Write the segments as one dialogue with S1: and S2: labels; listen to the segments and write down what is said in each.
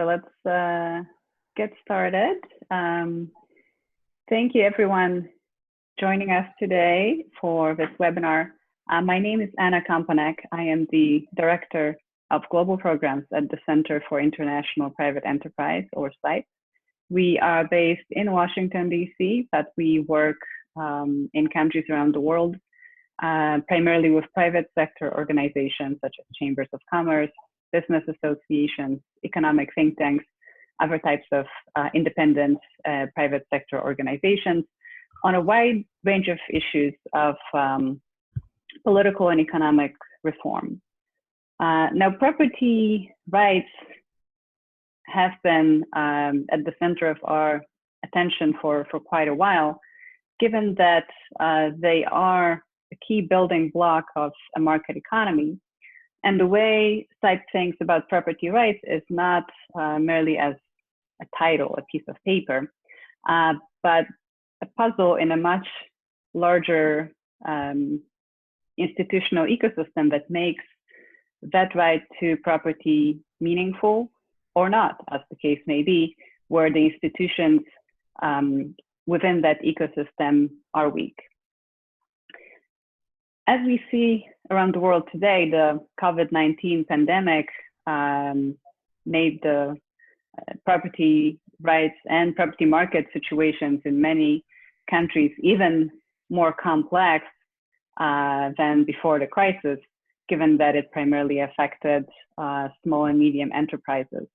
S1: So let's get started. Thank you everyone joining us today for this webinar. My name is Anna Kampanek. I am the Director of Global Programs at the Center for International Private Enterprise, or CIPE. We are based in Washington, D.C., but we work in countries around the world, primarily with private sector organizations such as chambers of commerce, business associations, economic think tanks, other types of independent private sector organizations on a wide range of issues of political and economic reform. Now, property rights have been at the center of our attention for quite a while, given that they are a key building block of a market economy. And the way CIPE thinks about property rights is not merely as a title, a piece of paper, but a puzzle in a much larger institutional ecosystem that makes that right to property meaningful or not, as the case may be, where the institutions within that ecosystem are weak. As we see around the world today, the COVID-19 pandemic made the property rights and property market situations in many countries even more complex than before the crisis, given that it primarily affected small and medium enterprises.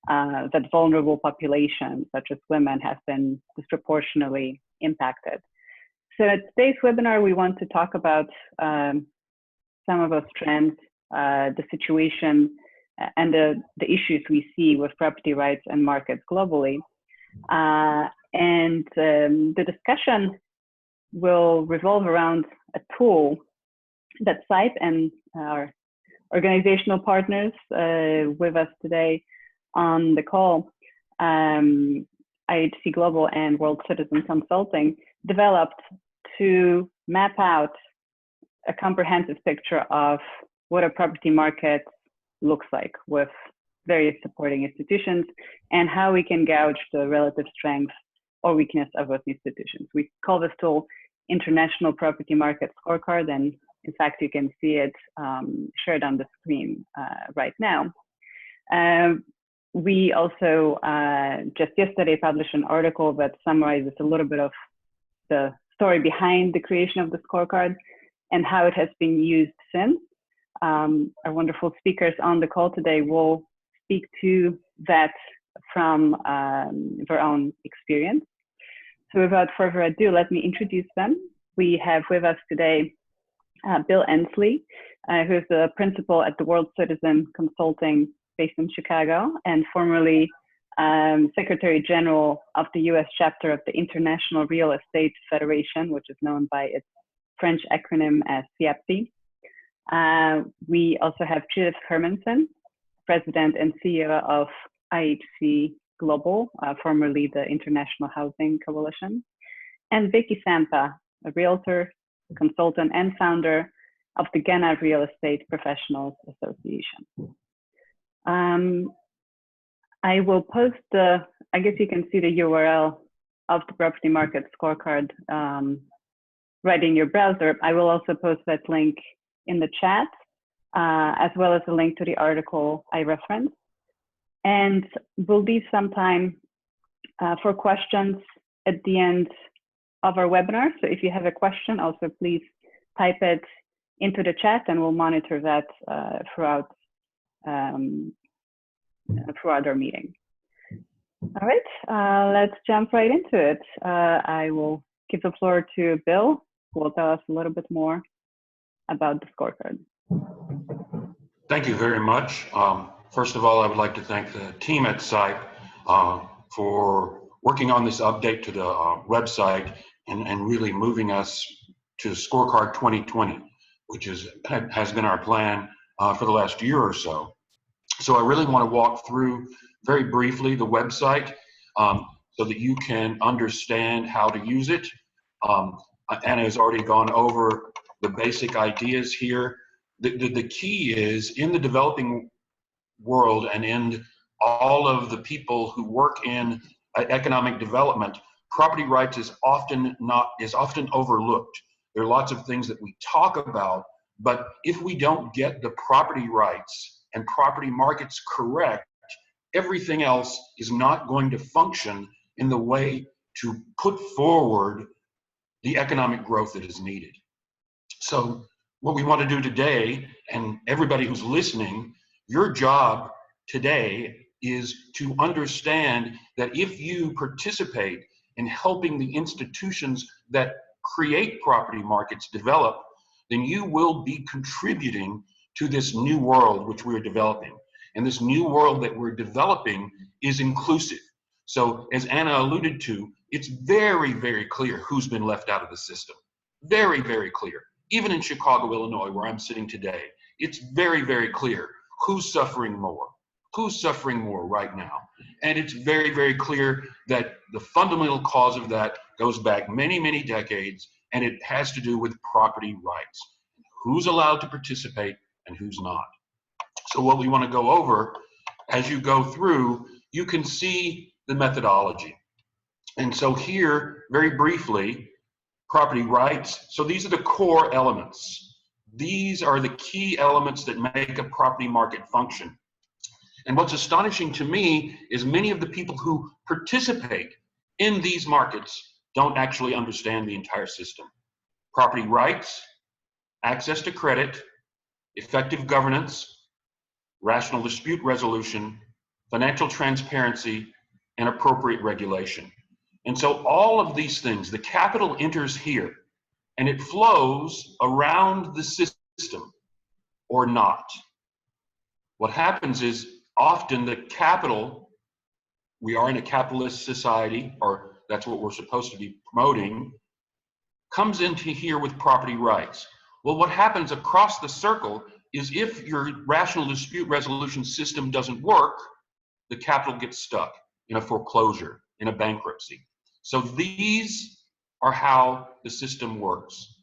S1: That vulnerable populations, such as women, have been disproportionately impacted. So at today's webinar, we want to talk about some of those trends, the situation, and the issues we see with property rights and markets globally. The discussion will revolve around a tool that CIPE and our organizational partners with us today on the call, IHC Global and World Citizen Consulting, developed to map out a comprehensive picture of what a property market looks like with various supporting institutions and how we can gauge the relative strength or weakness of those institutions. We call this tool International Property Market Scorecard, and in fact, you can see it shared on the screen right now. We also just yesterday published an article that summarizes a little bit of the story behind the creation of the scorecard and how it has been used since. Our wonderful speakers on the call today will speak to that from their own experience. So without further ado, let me introduce them. We have with us today Bill Endsley, who is the principal at the World Citizen Consulting based in Chicago and formerly Secretary General of the US chapter of the International Real Estate Federation, which is known by its French acronym as FIABCI. We also have Judith Hermanson, President and CEO of IHC Global, formerly the International Housing Coalition, and Vicky Sampah, a Realtor, consultant, and founder of the Ghana Real Estate Professionals Association. I will post I guess you can see the URL of the property market scorecard right in your browser. I will also post that link in the chat, as well as a link to the article I referenced. And we'll leave some time for questions at the end of our webinar. So if you have a question, also please type it into the chat and we'll monitor that throughout our meeting. All right, let's jump right into it. I will give the floor to Bill, who will tell us a little bit more about the scorecard.
S2: Thank you very much. First of all, I would like to thank the team at CIPE for working on this update to the website and really moving us to Scorecard 2020, which has been our plan for the last year or so. So I really want to walk through very briefly the website so that you can understand how to use it. Anna has already gone over the basic ideas here. The key is in the developing world and in all of the people who work in economic development, property rights is often overlooked. There are lots of things that we talk about, but if we don't get the property rights and property markets correct, everything else is not going to function in the way to put forward the economic growth that is needed. So what we want to do today, and everybody who's listening, your job today is to understand that if you participate in helping the institutions that create property markets develop, then you will be contributing to this new world which we're developing. And this new world that we're developing is inclusive. So as Anna alluded to, it's very, very clear who's been left out of the system. Very, very clear. Even in Chicago, Illinois, where I'm sitting today, it's very, very clear who's suffering more. Who's suffering more right now? And it's very, very clear that the fundamental cause of that goes back many, many decades, and it has to do with property rights. Who's allowed to participate and who's not. So what we want to go over, as you go through, you can see the methodology. And so here, very briefly, property rights. So these are the core elements. These are the key elements that make a property market function. And what's astonishing to me is many of the people who participate in these markets don't actually understand the entire system. Property rights, access to credit, effective governance, rational dispute resolution, financial transparency, and appropriate regulation. And so all of these things, the capital enters here, and it flows around the system or not. What happens is often the capital, we are in a capitalist society, or that's what we're supposed to be promoting, comes into here with property rights. Well, what happens across the circle is if your rational dispute resolution system doesn't work, the capital gets stuck in a foreclosure, in a bankruptcy. So these are how the system works.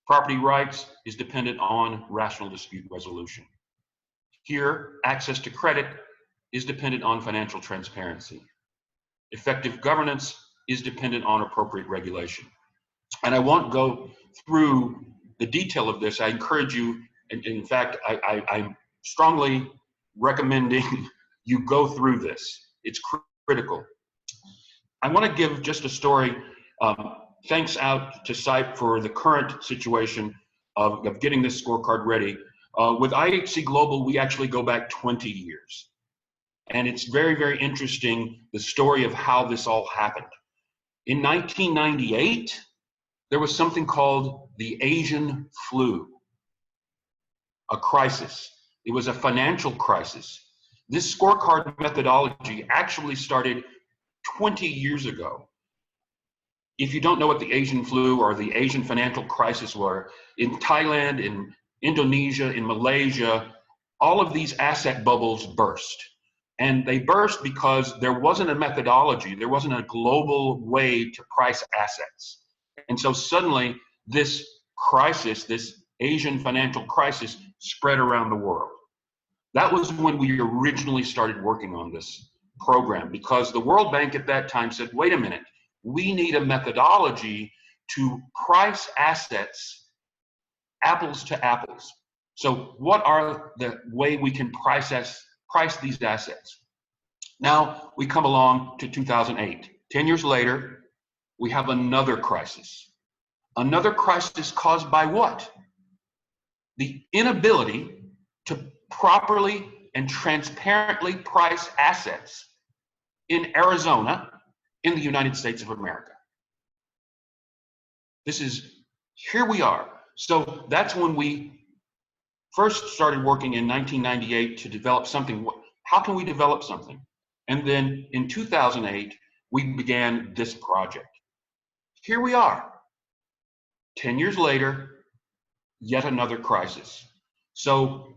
S2: Property rights is dependent on rational dispute resolution. Here, access to credit is dependent on financial transparency. Effective governance is dependent on appropriate regulation. And I won't go through the detail of this. I encourage you, and in fact, I'm strongly recommending you go through this. It's critical. I want to give just a story. Thanks out to SIPE for the current situation of getting this scorecard ready. With IHC Global, we actually go back 20 years. And it's very, very interesting, the story of how this all happened. In 1998, there was something called the Asian flu, a crisis. It was a financial crisis. This scorecard methodology actually started 20 years ago. If you don't know what the Asian flu or the Asian financial crisis were, in Thailand, in Indonesia, in Malaysia, all of these asset bubbles burst. And they burst because there wasn't a methodology, there wasn't a global way to price assets. And so suddenly this crisis, this Asian financial crisis, spread around the world. That was when we originally started working on this program, because the World Bank at that time said, wait a minute, we need a methodology to price assets apples to apples. So what are the way we can price these assets? Now we come along to 2008. 10 years later, we have another crisis. Another crisis caused by what? The inability to properly and transparently price assets in Arizona, in the United States of America. Here we are. So that's when we first started working in 1998 to develop something. How can we develop something? And then in 2008, we began this project. Here we are. 10 years later, yet another crisis. So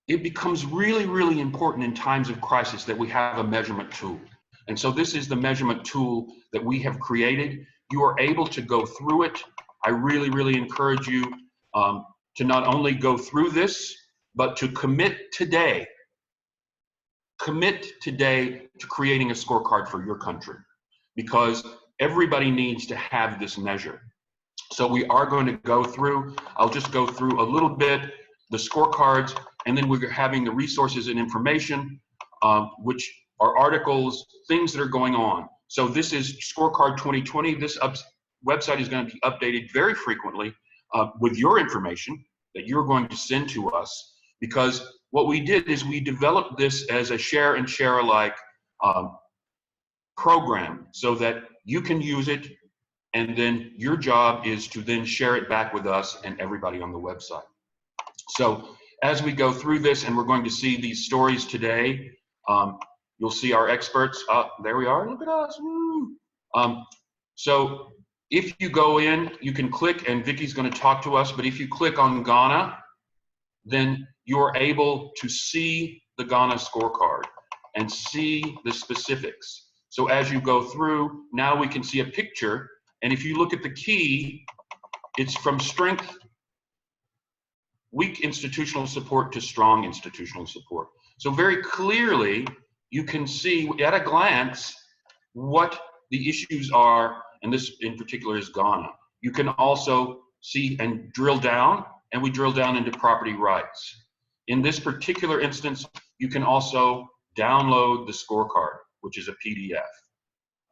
S2: it becomes really, really important in times of crisis that we have a measurement tool. And so this is the measurement tool that we have created. You are able to go through it. I really, really encourage you to not only go through this, but to commit today commit today to creating a scorecard for your country, because everybody needs to have this measure. So we are going to go through, I'll just go through a little bit, the scorecards, and then we're having the resources and information, which are articles, things that are going on. So this is Scorecard 2020. This website is going to be updated very frequently with your information that you're going to send to us, because what we did is we developed this as a share and share alike program so that you can use it, and then your job is to then share it back with us and everybody on the website. So as we go through this, and we're going to see these stories today, you'll see our experts. There we are. Look at us. Woo. So if you go in, you can click, and Vicky's going to talk to us, but if you click on Ghana, then you're able to see the Ghana scorecard and see the specifics. So as you go through, now we can see a picture, and if you look at the key, it's from strength, weak institutional support to strong institutional support. So very clearly, you can see at a glance what the issues are, and this in particular is Ghana. You can also see and drill down, and we drill down into property rights. In this particular instance, you can also download the scorecard, which is a PDF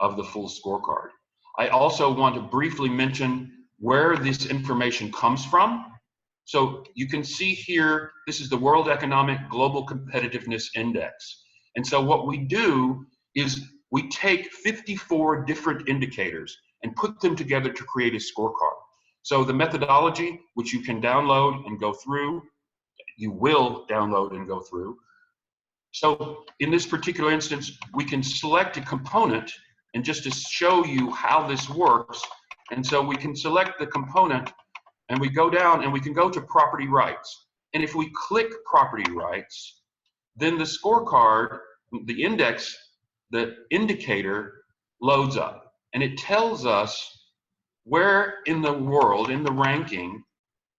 S2: of the full scorecard. I also want to briefly mention where this information comes from. So you can see here, this is the World Economic Global Competitiveness Index. And so what we do is we take 54 different indicators and put them together to create a scorecard. So the methodology, which you can download and go through, you will download and go through. So in this particular instance, we can select a component, and just to show you how this works, and so we can select the component, and we go down and we can go to property rights. And if we click property rights, then the scorecard, the index, the indicator loads up, and it tells us where in the world, in the ranking,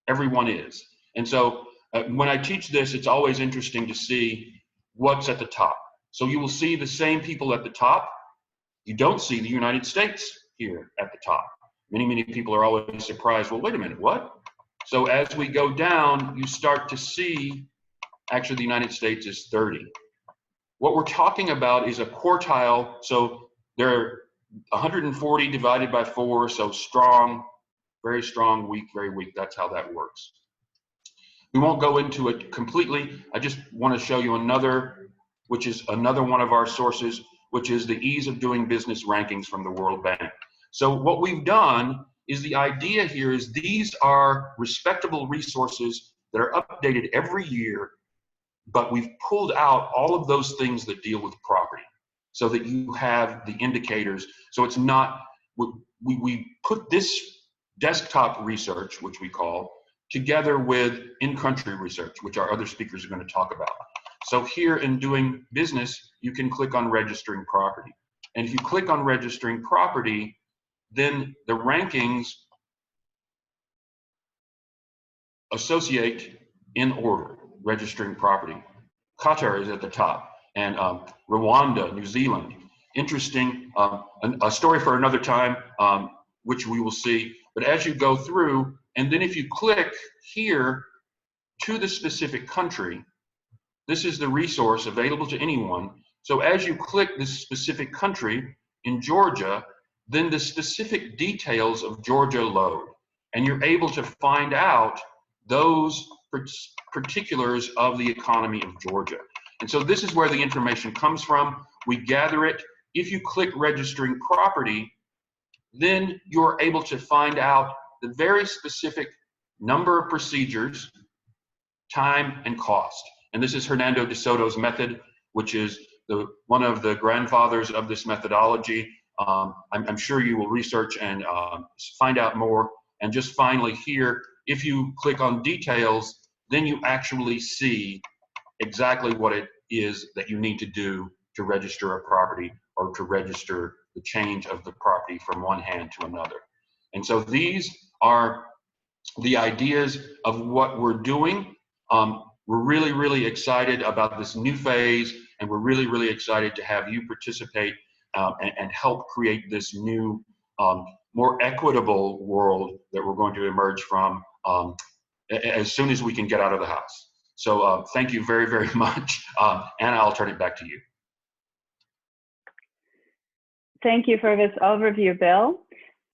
S2: everyone is. And so when I teach this, it's always interesting to see what's at the top. So you will see the same people at the top. You don't see the United States here at the top. Many people are always surprised, well, wait a minute, what? So as we go down, you start to see, actually the United States is 30. What we're talking about is a quartile, so there are 140 divided by 4, so strong, very strong, weak, very weak. That's how that works. We won't go into it completely. I just want to show you another, which is another one of our sources, which is the Ease of Doing Business rankings from the World Bank. So what we've done is, the idea here is these are respectable resources that are updated every year, but we've pulled out all of those things that deal with property so that you have the indicators. So it's not, we put this desktop research, which we call, together with in-country research, which our other speakers are going to talk about. So here in Doing Business, you can click on Registering Property. And if you click on Registering Property, then the rankings associate in order, registering property. Qatar is at the top, and Rwanda, New Zealand. Interesting, a story for another time, which we will see. But as you go through, and then if you click here to the specific country, this is the resource available to anyone. So as you click this specific country in Georgia, then the specific details of Georgia load, and you're able to find out those particulars of the economy of Georgia. And so this is where the information comes from. We gather it. If you click Registering Property, then you're able to find out the very specific number of procedures, time, and cost. And this is Hernando de Soto's method, which is one of the grandfathers of this methodology. I'm sure you will research and find out more. And just finally here, if you click on details, then you actually see exactly what it is that you need to do to register a property, or to register the change of the property from one hand to another. And so these are the ideas of what we're doing. We're really excited about this new phase. and we're really, really excited to have you participate and help create this new, more equitable world that we're going to emerge from as soon as we can get out of the house. So thank you very, very much. Anna, I'll turn it back to you.
S1: Thank you for this overview, Bill.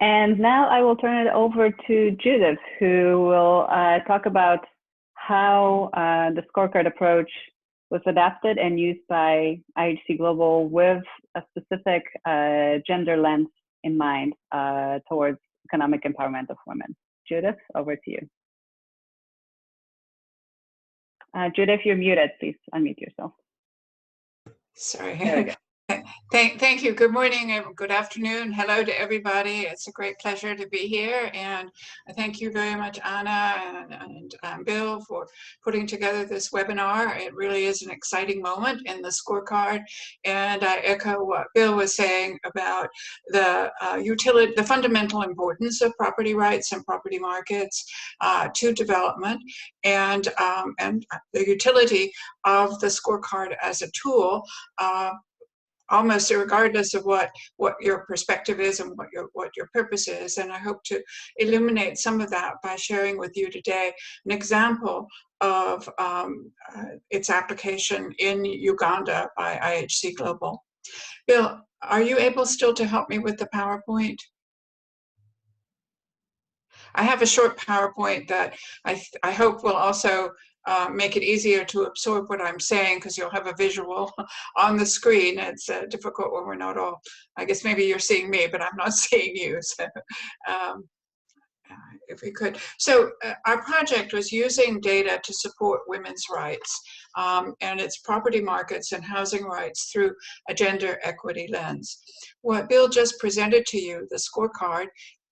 S1: And now I will turn it over to Judith, who will talk about how the scorecard approach was adapted and used by IHC Global with a specific gender lens in mind towards economic empowerment of women. Judith, over to you. Judith, you're muted. Please unmute yourself.
S3: Sorry.
S1: There we go.
S3: Thank you. Good morning and good afternoon. Hello to everybody. It's a great pleasure to be here. And thank you very much, Anna and Bill, for putting together this webinar. It really is an exciting moment in the scorecard. And I echo what Bill was saying about the utility, the fundamental importance of property rights and property markets to development, and the utility of the scorecard as a tool, almost regardless of what your perspective is and what your purpose is. And I hope to illuminate some of that by sharing with you today an example of its application in Uganda by IHC Global. Bill, are you able still to help me with the PowerPoint? I have a short PowerPoint that I hope will also make it easier to absorb what I'm saying, because you'll have a visual on the screen. It's difficult when we're not all, I guess maybe you're seeing me, but I'm not seeing you. So if we could. So our project was using data to support women's rights and its property markets and housing rights through a gender equity lens. What Bill just presented to you, the scorecard,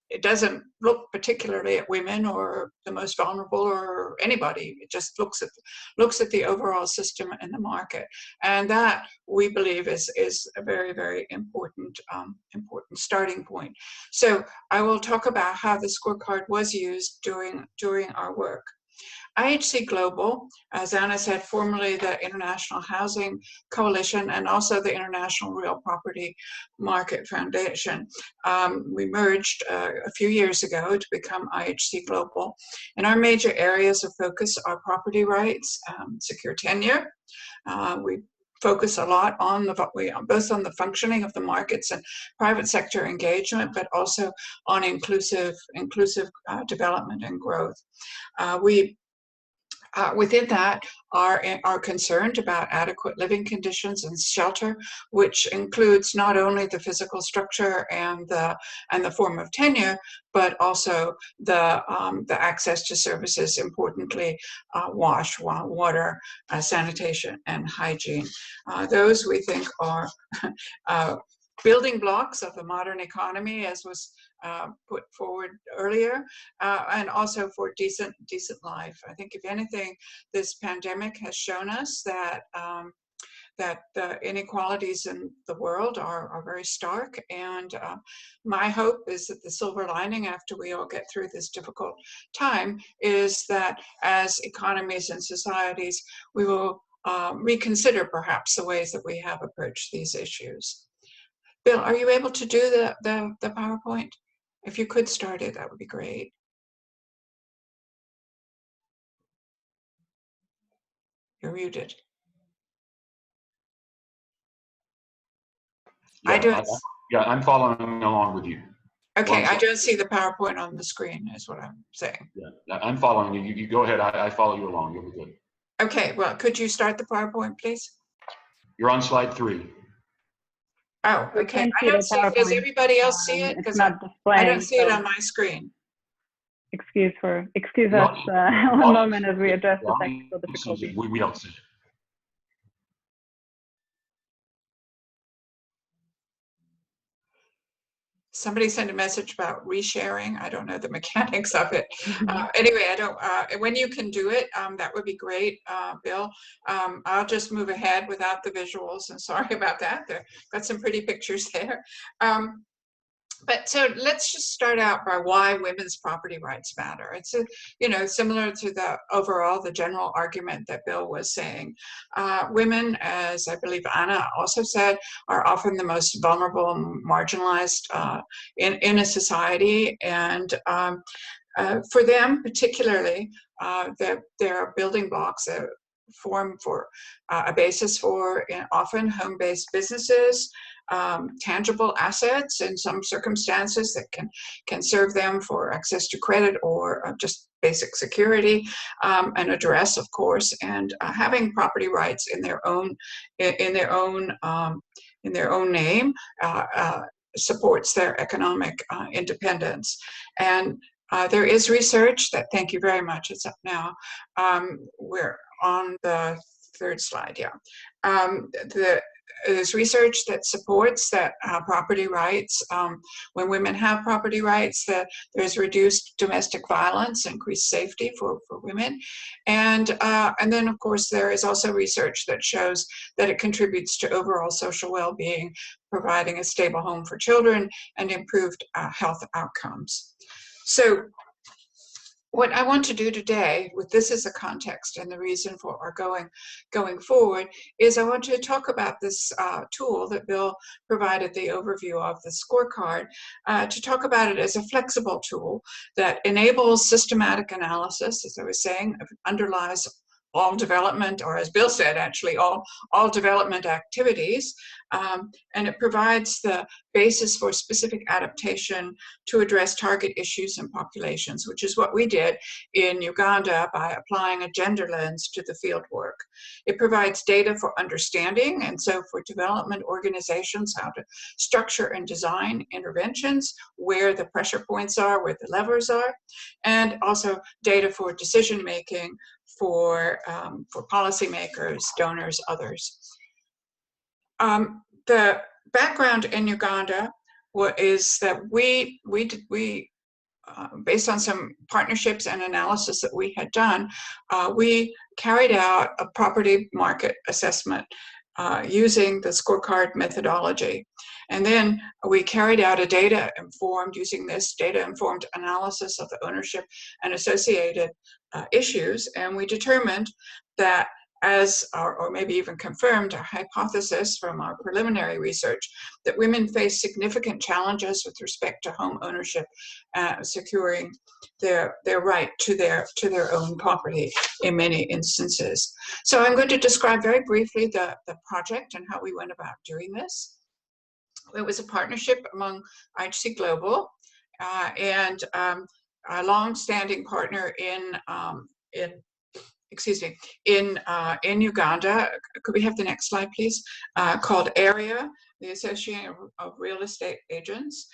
S3: it doesn't look particularly at women or the most vulnerable or anybody. It just looks at the overall system in the market, and that we believe is a very, very important starting point. So I will talk about how the scorecard was used during our work. IHC Global, as Anna said, formerly the International Housing Coalition and also the International Real Property Market Foundation. We merged a few years ago to become IHC Global. And our major areas of focus are property rights, secure tenure. We focus a lot on both on the functioning of the markets and private sector engagement, but also on inclusive development and growth. Within that are concerned about adequate living conditions and shelter, which includes not only the physical structure and the form of tenure, but also the access to services, importantly, water, sanitation, and hygiene. Those we think are building blocks of the modern economy, as was put forward earlier, and also for decent life. I think, if anything, this pandemic has shown us that that the inequalities in the world are very stark, and my hope is that the silver lining after we all get through this difficult time is that as economies and societies, we will reconsider perhaps the ways that we have approached these issues. Bill, are you able to do the PowerPoint? If you could start it, that would be great. You're muted.
S2: Yeah, I'm following along with you.
S3: Okay, I don't see the PowerPoint on the screen, is what I'm saying.
S2: Yeah, I'm following you. You go ahead. I follow you along. You'll be good.
S3: Okay, well, could you start the PowerPoint, please?
S2: You're on slide 3.
S3: Oh, okay. I don't see it. Does everybody else see it? Because I don't see it on my screen.
S1: Excuse us one moment as we address the technical difficulties.
S2: We don't see it.
S3: Somebody sent a message about resharing. I don't know the mechanics of it. Anyway, I don't. When you can do it, that would be great, Bill. I'll just move ahead without the visuals, and sorry about that. Got some pretty pictures there. But so let's just start out by why women's property rights matter. It's similar to the general argument that Bill was saying. Women, as I believe Anna also said, are often the most vulnerable and marginalized in a society, and for them particularly, there are building blocks that form for a basis for often home-based businesses, tangible assets in some circumstances that can serve them for access to credit or just basic security, an address, of course, and having property rights in their own name supports their economic independence. And there is research that, thank you very much, it's up now. We're on the third slide, yeah. There's research that supports that property rights, when women have property rights, that there's reduced domestic violence, increased safety for women. And then, of course, there is also research that shows that it contributes to overall social well-being, providing a stable home for children and improved health outcomes. So what I want to do today, with this as a context and the reason for our going forward, is I want to talk about this tool that Bill provided the overview of, the scorecard, to talk about it as a flexible tool that enables systematic analysis, as I was saying, underlies all development, or as Bill said, actually all development activities, and it provides the basis for specific adaptation to address target issues and populations, which is what we did in Uganda by applying a gender lens to the field work. It provides data for understanding, and so for development organizations, how to structure and design interventions, where the pressure points are, where the levers are, and also data for decision making for policymakers, donors, others. The background in Uganda is that we based on some partnerships and analysis that we had done, we carried out a property market assessment using the scorecard methodology. And then we carried out using this data-informed analysis of the ownership and associated issues, and we determined that, or maybe even confirmed our hypothesis from our preliminary research, that women face significant challenges with respect to home ownership, securing their right to their own property in many instances. So I'm going to describe very briefly the project and how we went about doing this. It was a partnership among IHC Global and a long-standing partner in Uganda. Could we have the next slide, please? Called AREA, the Association of Real Estate Agents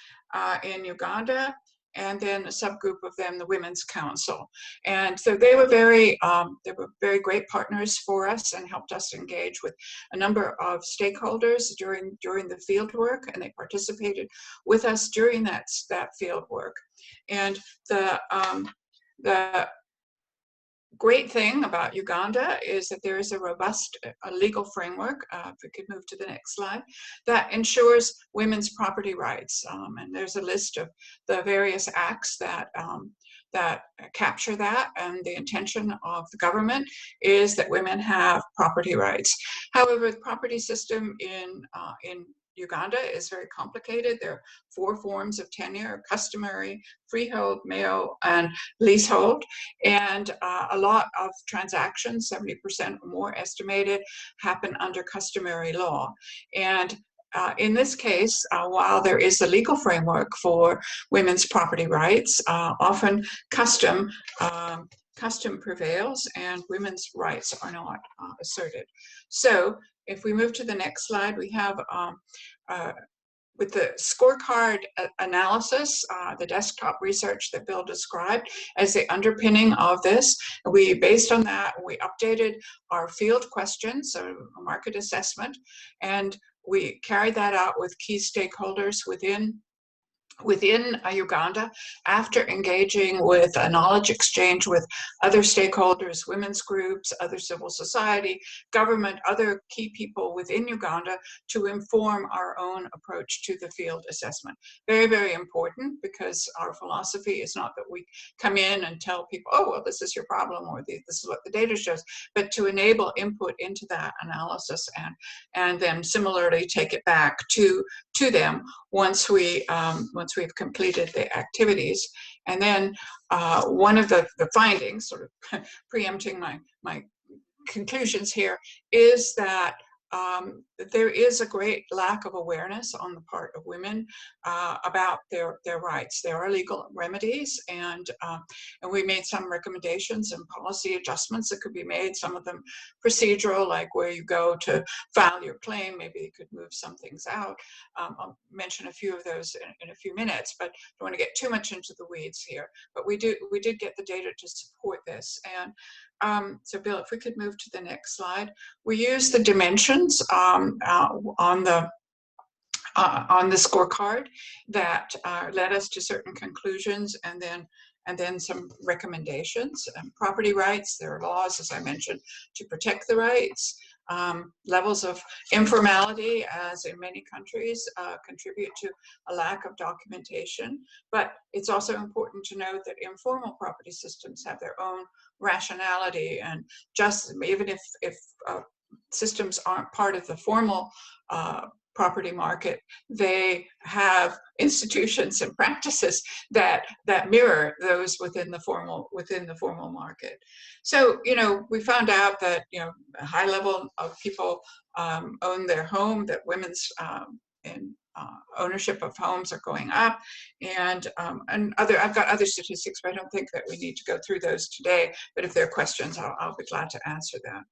S3: in Uganda, and then a subgroup of them, the Women's Council. And so they were very great partners for us and helped us engage with a number of stakeholders during the field work, and they participated with us during that field work. And the great thing about Uganda is that there is a robust legal framework, if we could move to the next slide, that ensures women's property rights. And there's a list of the various acts that capture that, and the intention of the government is that women have property rights. However, the property system in Uganda is very complicated. There are 4 forms of tenure: customary, freehold, male, and leasehold. And a lot of transactions, 70% or more estimated, happen under customary law. And in this case, while there is a legal framework for women's property rights, often custom prevails and women's rights are not asserted. So if we move to the next slide, we have with the scorecard analysis, the desktop research that Bill described as the underpinning of this, based on that, we updated our field questions, so a market assessment, and we carried that out with key stakeholders within within Uganda, after engaging with a knowledge exchange with other stakeholders, women's groups, other civil society, government, other key people within Uganda, to inform our own approach to the field assessment. Very, very important, because our philosophy is not that we come in and tell people, oh, well, this is your problem, or this is what the data shows, but to enable input into that analysis, and then similarly take it back to them once we've completed the activities. And then one of the findings, sort of preempting my conclusions here, is that there is a great lack of awareness on the part of women about their rights. There are legal remedies, and we made some recommendations and policy adjustments that could be made, some of them procedural, like where you go to file your claim. Maybe you could move some things out. I'll mention a few of those in a few minutes, but don't want to get too much into the weeds here. But we did get the data to support this. And so Bill, if we could move to the next slide. We use the dimensions on the scorecard that led us to certain conclusions, and then some recommendations. Property rights, there are laws, as I mentioned, to protect the rights. Levels of informality, as in many countries, contribute to a lack of documentation. But it's also important to note that informal property systems have their own rationality, and just even if systems aren't part of the formal property market, they have institutions and practices that mirror those within the formal market. So, we found out that a high level of people own their home, that women's ownership of homes are going up, and I've got other statistics, but I don't think that we need to go through those today. But if there are questions, I'll be glad to answer them.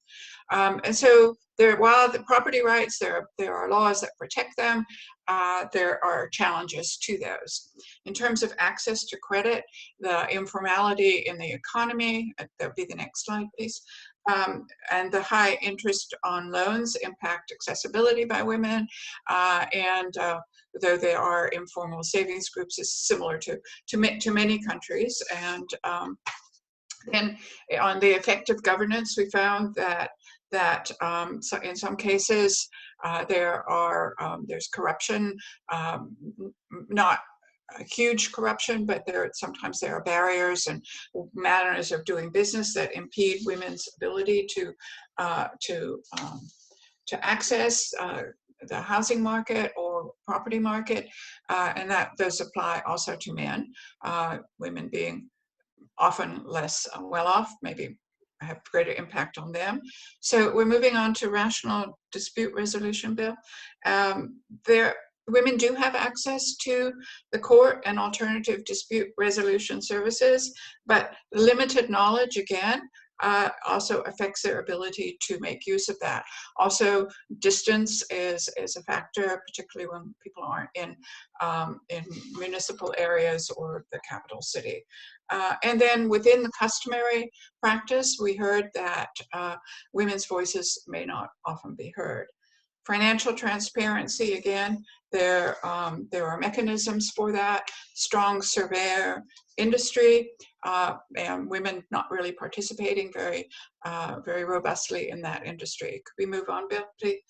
S3: And so while the property rights, there are laws that protect them, there are challenges to those. In terms of access to credit, the informality in the economy, that would be the next slide, please, and the high interest on loans impact accessibility by women, and though there are informal savings groups, is similar to many countries. And then on the effective governance, we found that so in some cases there's corruption, not a huge corruption, but sometimes there are barriers and manners of doing business that impede women's ability to access the housing market or property market, and that those apply also to men. Women being often less well off, maybe have greater impact on them. So we're moving on to rational dispute resolution, Bill. Women do have access to the court and alternative dispute resolution services, but limited knowledge, again, also affects their ability to make use of that. Also, distance is a factor, particularly when people aren't in municipal areas or the capital city. And then within the customary practice, we heard that women's voices may not often be heard. Financial transparency, again, there are mechanisms for that. Strong surveyor industry, and women not really participating very robustly in that industry. Could we move on, Bill, please?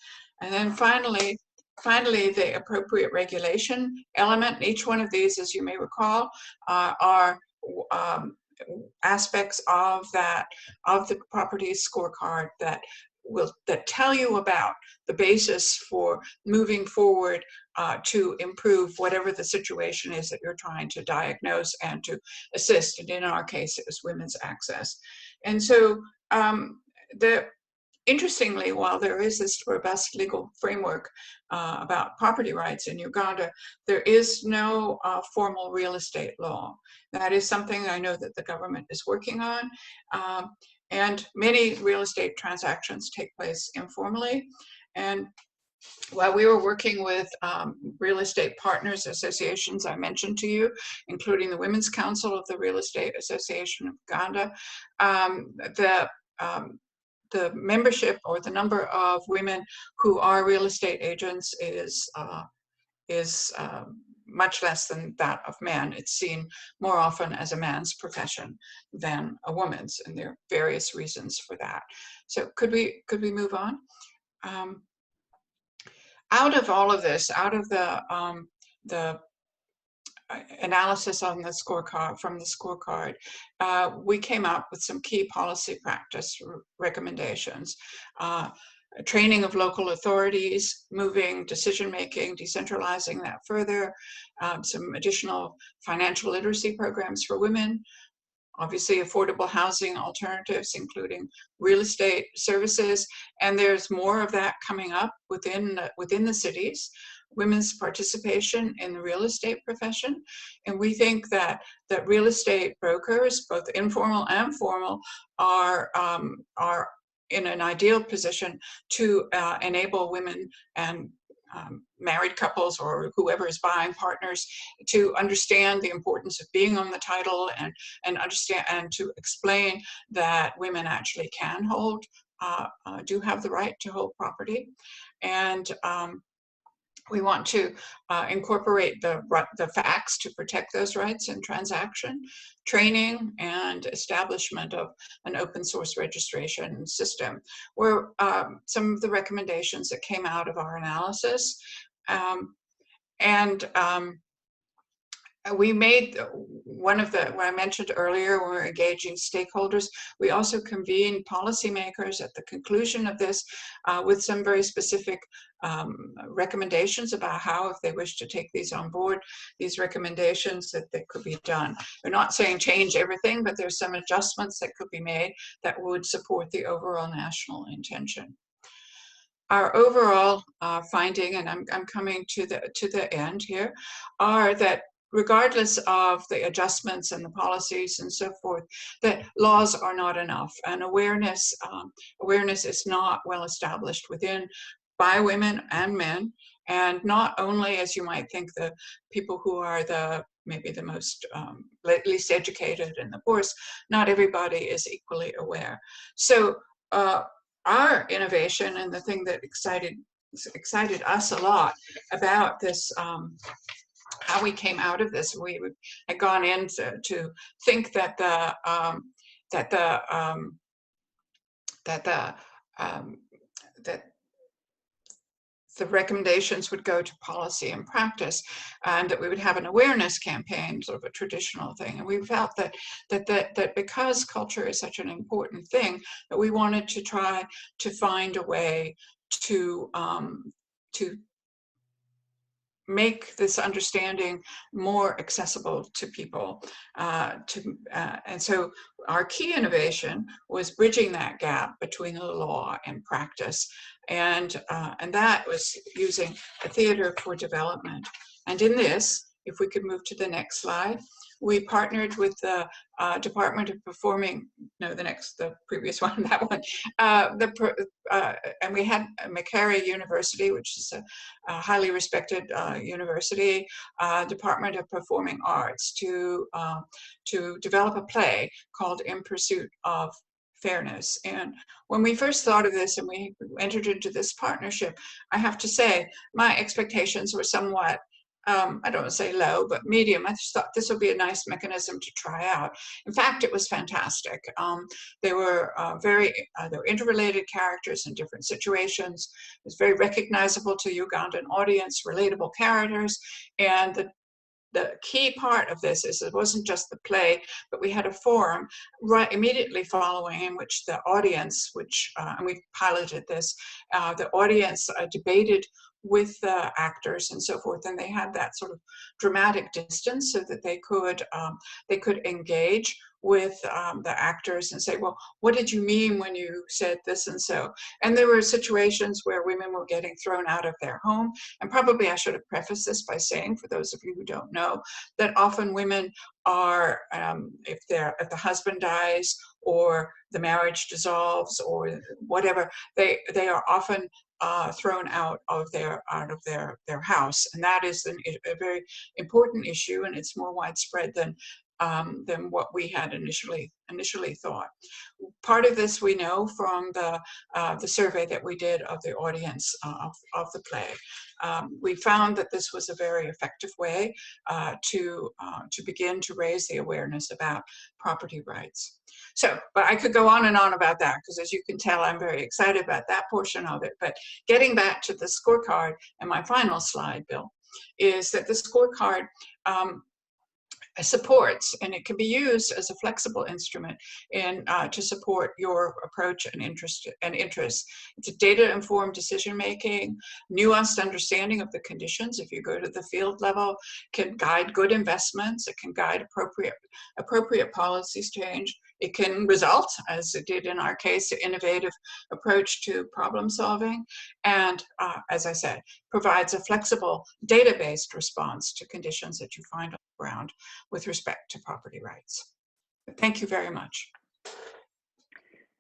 S3: And then finally, the appropriate regulation element. Each one of these, as you may recall, are aspects of the property scorecard that tell you about the basis for moving forward to improve whatever the situation is that you're trying to diagnose and to assist. And in our case, it was women's access. And so interestingly, while there is this robust legal framework about property rights in Uganda, there is no formal real estate law. That is something I know that the government is working on. And many real estate transactions take place informally. And while we were working with real estate partners associations I mentioned to you, including the Women's Council of the Real Estate Association of Uganda, the membership or the number of women who are real estate agents is much less than that of men. It's seen more often as a man's profession than a woman's, and there are various reasons for that. So could we move on? Out of all of this, out of the analysis on the scorecard, from the scorecard, we came up with some key policy practice recommendations. Training of local authorities, moving decision-making, decentralizing that further, some additional financial literacy programs for women, obviously affordable housing alternatives, including real estate services, and there's more of that coming up within the cities. Women's participation in the real estate profession, and we think that real estate brokers, both informal and formal, are in an ideal position to enable women and married couples or whoever is buying, partners, to understand the importance of being on the title and understand and to explain that women actually can hold, do have the right to hold property. And we want to incorporate the facts to protect those rights in transaction, training, and establishment of an open source registration system. Were some of the recommendations that came out of our analysis. We made one of the, what I mentioned earlier, when we were engaging stakeholders, we also convened policymakers at the conclusion of this with some very specific recommendations about how, if they wish to take these on board, these recommendations, that they could be done. We're not saying change everything, but there's some adjustments that could be made that would support the overall national intention. Our overall finding, and I'm coming to the end here, are that regardless of the adjustments and the policies and so forth, that laws are not enough, and awareness is not well established by women and men, and not only, as you might think, the people who are maybe the most least educated and the poorest. Not everybody is equally aware. So our innovation, and the thing that excited us a lot about this, how we came out of this, we had gone in to think that the recommendations would go to policy and practice, and that we would have an awareness campaign, sort of a traditional thing. And we felt that because culture is such an important thing, that we wanted to try to find a way to make this understanding more accessible to people. And so our key innovation was bridging that gap between the law and practice. And that was using a theater for development. And in this, if we could move to the next slide, we partnered with the Department of Performing, no, the previous one, that one, and we had McCary University, which is a highly respected university, Department of Performing Arts, to develop a play called In Pursuit of Fairness. And when we first thought of this and we entered into this partnership, I have to say my expectations were somewhat, I don't want to say low, but medium. I just thought this would be a nice mechanism to try out. In fact, it was fantastic. They were they were interrelated characters in different situations. It was very recognizable to Ugandan audience, relatable characters. And the key part of this is it wasn't just the play, but we had a forum right immediately following, in which the audience, and we piloted this, the audience debated with the actors and so forth, and they had that sort of dramatic distance so that they could engage with the actors and say, well, what did you mean when you said this and so? And there were situations where women were getting thrown out of their home. And probably I should have prefaced this by saying, for those of you who don't know, that often women are, if the husband dies or the marriage dissolves or whatever, they are often thrown out of their house, and that is a very important issue, and it's more widespread than than what we had initially thought. Part of this we know from the survey that we did of the audience of the play. We found that this was a very effective way to begin to raise the awareness about property rights. So, but I could go on and on about that, because as you can tell, I'm very excited about that portion of it. But getting back to the scorecard, and my final slide, Bill, is that the scorecard supports, and it can be used as a flexible instrument in to support your approach and interests. It's a data-informed decision-making, nuanced understanding of the conditions. If you go to the field level, can guide good investments. It can guide appropriate policies change. It can result, as it did in our case, an innovative approach to problem solving. And as I said, provides a flexible data-based response to conditions that you find on the ground with respect to property rights. Thank you very much.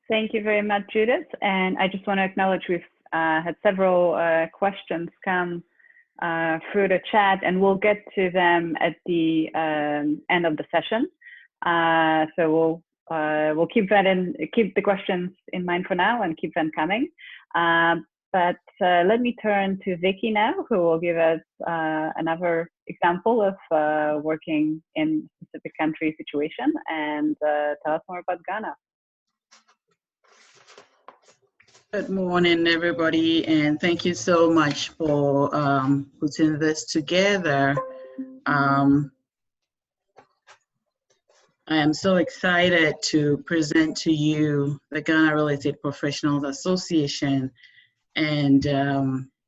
S1: Thank you very much, Judith. And I just want to acknowledge we've had several questions come through the chat, and we'll get to them at the end of the session. So we'll keep the questions in mind for now and keep them coming. But let me turn to Vicky now, who will give us another example of working in a specific country situation, and tell us more about Ghana.
S4: Good morning, everybody, and thank you so much for putting this together. I am so excited to present to you the Ghana Real Estate Professionals Association and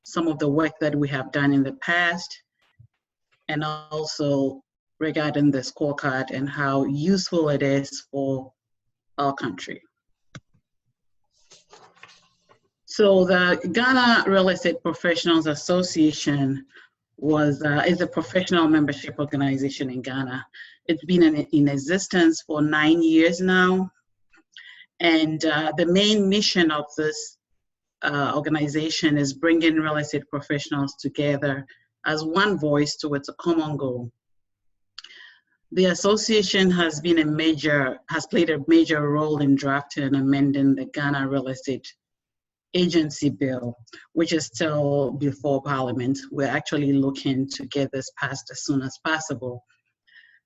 S4: some of the work that we have done in the past, and also regarding the scorecard and how useful it is for our country. So the Ghana Real Estate Professionals Association is a professional membership organization in Ghana. It's been in existence for 9 years now. And the main mission of this organization is bringing real estate professionals together as one voice towards a common goal. The association has played a major role in drafting and amending the Ghana Real Estate Agency Bill, which is still before Parliament. We're actually looking to get this passed as soon as possible.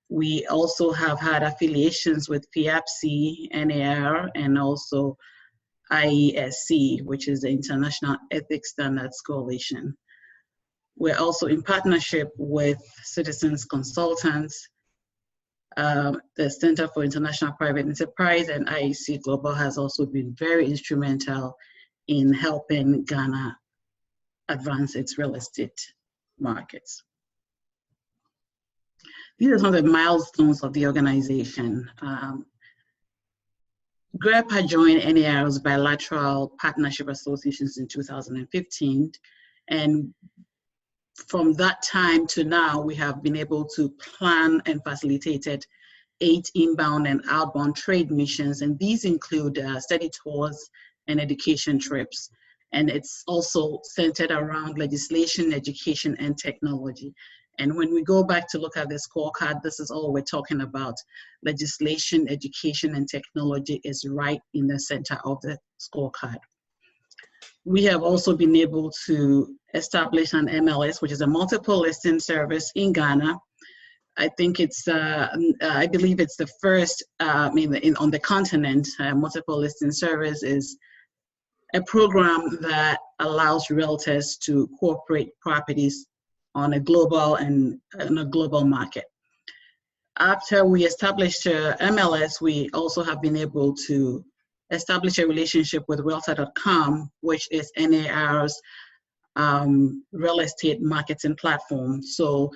S4: We also have had affiliations with FIABCI, NAR, and also IESC, which is the International Ethics Standards Coalition. We're also in partnership with Citizens Consultants. The Center for International Private Enterprise and IEC Global has also been very instrumental in helping Ghana advance its real estate markets. These are some of the milestones of the organization. GREPA joined NAR's bilateral partnership associations in 2015, and from that time to now, we have been able to plan and facilitated 8 inbound and outbound trade missions, and these include study tours and education trips. And it's also centered around legislation, education, and technology. And when we go back to look at the scorecard, this is all we're talking about. Legislation, education, and technology is right in the center of the scorecard. We have also been able to establish an MLS, which is a multiple listing service in Ghana. I think it's, I believe it's the first on the continent. Multiple listing service is a program that allows realtors to cooperate properties on a global and in a global market. After we established MLS, we also have been able to establish a relationship with Realtor.com, which is NAR's real estate marketing platform. So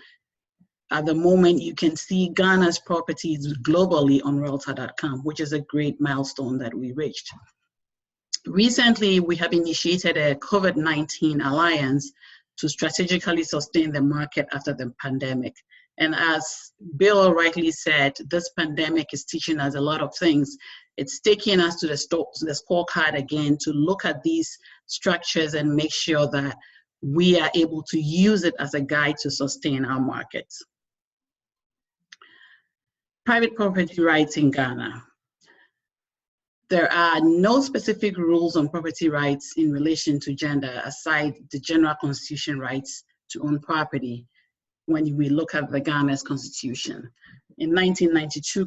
S4: at the moment, you can see Ghana's properties globally on Realtor.com, which is a great milestone that we reached. Recently, we have initiated a COVID-19 alliance to strategically sustain the market after the pandemic. And as Bill rightly said, this pandemic is teaching us a lot of things. It's taking us to the scorecard again to look at these structures and make sure that we are able to use it as a guide to sustain our markets. Private property rights in Ghana. There are no specific rules on property rights in relation to gender aside the general constitution rights to own property when we look at the Ghana's constitution. In 1992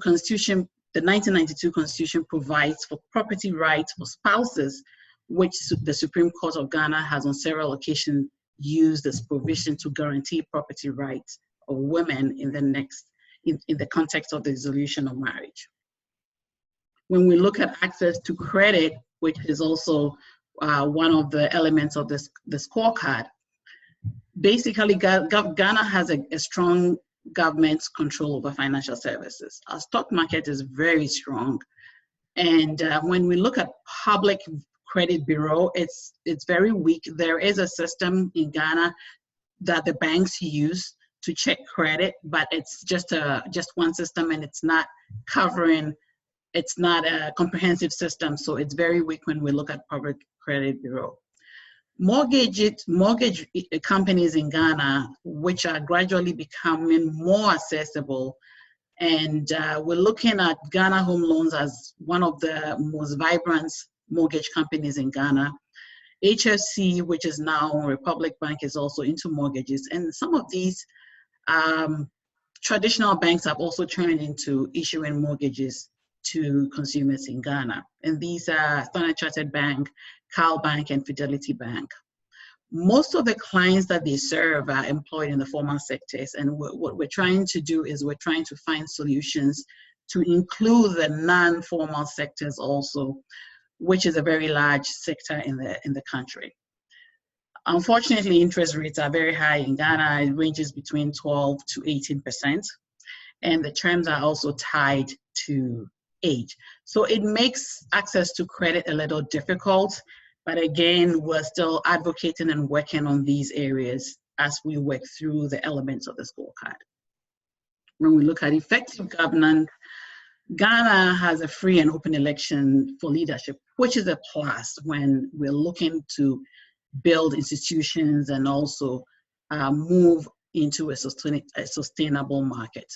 S4: the 1992 constitution provides for property rights for spouses, which the Supreme Court of Ghana has on several occasions used this provision to guarantee property rights of women in the context of the dissolution of marriage. When we look at access to credit, which is also one of the elements of the scorecard, basically Ghana has a strong government control over financial services. Our stock market is very strong. And when we look at public credit bureau, it's very weak. There is a system in Ghana that the banks use to check credit, but it's just one system, and it's not covering. It's not a comprehensive system, so it's very weak when we look at public credit bureau. Mortgage companies in Ghana, which are gradually becoming more accessible, and we're looking at Ghana Home Loans as one of the most vibrant mortgage companies in Ghana. HFC, which is now Republic Bank, is also into mortgages, and some of these traditional banks have also turned into issuing mortgages to consumers in Ghana. And these are Standard Chartered Bank, Cal Bank, and Fidelity Bank. Most of the clients that they serve are employed in the formal sectors, and what we're trying to do is we're trying to find solutions to include the non-formal sectors also, which is a very large sector in the country. Unfortunately, interest rates are very high in Ghana. It ranges between 12 to 18%, and the terms are also tied to age. So it makes access to credit a little difficult, but again, we're still advocating and working on these areas as we work through the elements of the scorecard. When we look at effective governance, Ghana has a free and open election for leadership, which is a plus when we're looking to build institutions and also move into a sustainable market.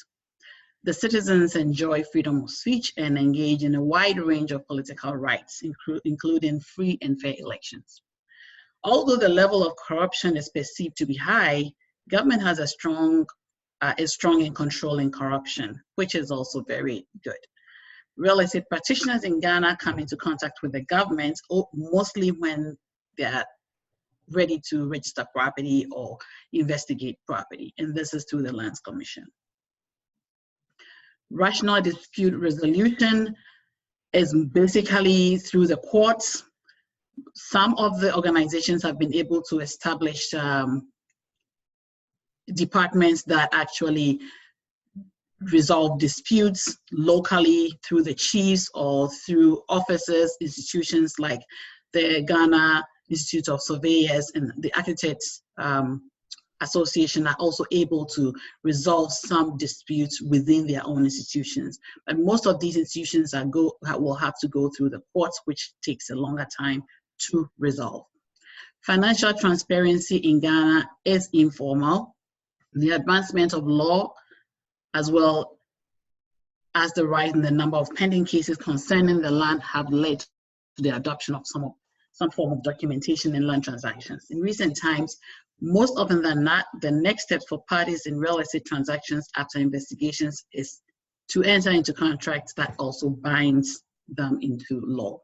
S4: The citizens enjoy freedom of speech and engage in a wide range of political rights, including free and fair elections. Although the level of corruption is perceived to be high, government has is strong in controlling corruption, which is also very good. Real estate practitioners in Ghana come into contact with the government mostly when they're ready to register property or investigate property, and this is through the Lands Commission. Rational dispute resolution is basically through the courts. Some of the organizations have been able to establish departments that actually resolve disputes locally through the chiefs or through offices, institutions like the Ghana Institute of Surveyors and the Architects Association are also able to resolve some disputes within their own institutions. But most of these institutions will have to go through the courts, which takes a longer time to resolve. Financial transparency in Ghana is informal. The advancement of law, as well as the rise in the number of pending cases concerning the land, have led to the adoption of some form of documentation in land transactions. In recent times, most often than not, the next step for parties in real estate transactions after investigations is to enter into contracts that also binds them into law.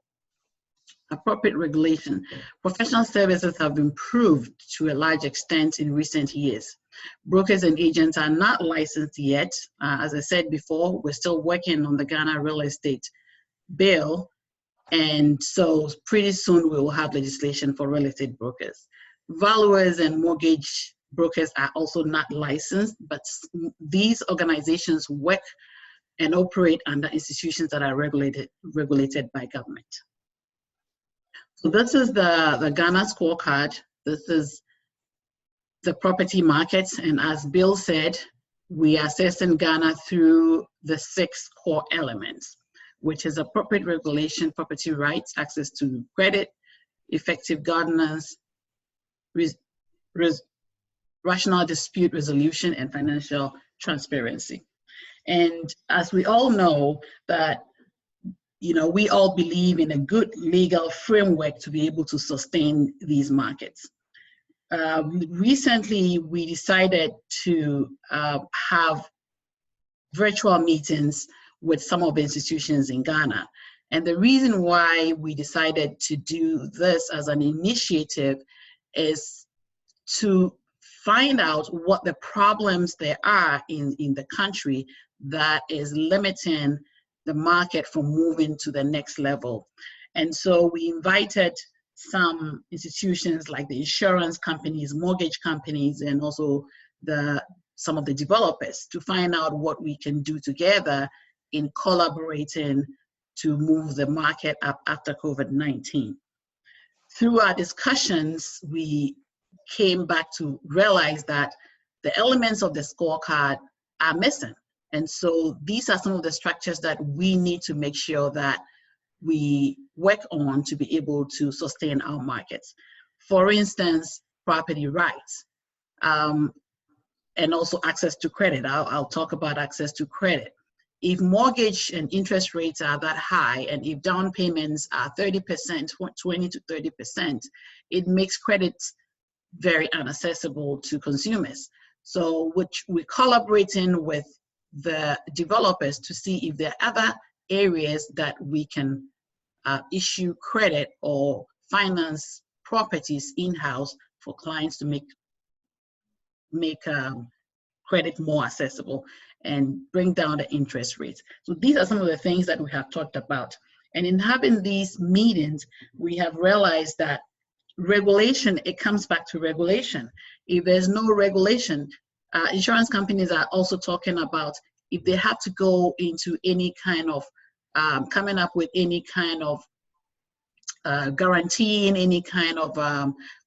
S4: Appropriate regulation. Professional services have improved to a large extent in recent years. Brokers and agents are not licensed yet. As I said before, we're still working on the Ghana real estate bill, and so pretty soon we will have legislation for real estate brokers. Valuers and mortgage brokers are also not licensed, but these organizations work and operate under institutions that are regulated by government. So this is the Ghana scorecard. This is the property markets, and as Bill said, we are assessing Ghana through the 6 core elements, which is appropriate regulation, property rights, access to credit, effective governance, rational dispute resolution, and financial transparency. And as we all know that, you know, we all believe in a good legal framework to be able to sustain these markets. Recently, we decided to have virtual meetings with some of the institutions in Ghana. And the reason why we decided to do this as an initiative is to find out what the problems there are in the country that is limiting the market from moving to the next level. And so we invited some institutions like the insurance companies, mortgage companies, and also some of the developers to find out what we can do together in collaborating to move the market up after COVID-19. Through our discussions, we came back to realize that the elements of the scorecard are missing. And so these are some of the structures that we need to make sure that we work on to be able to sustain our markets. For instance, property rights, and also access to credit. I'll talk about access to credit. If mortgage and interest rates are that high, and if down payments are 30%, 20 to 30%, it makes credit very inaccessible to consumers. So we're collaborating with the developers to see if there are other areas that we can issue credit or finance properties in-house for clients to make credit more accessible and bring down the interest rates. So these are some of the things that we have talked about. And in having these meetings, we have realized that regulation, it comes back to regulation. If there's no regulation, insurance companies are also talking about if they have to go into any kind of, coming up with any kind of guaranteeing any kind of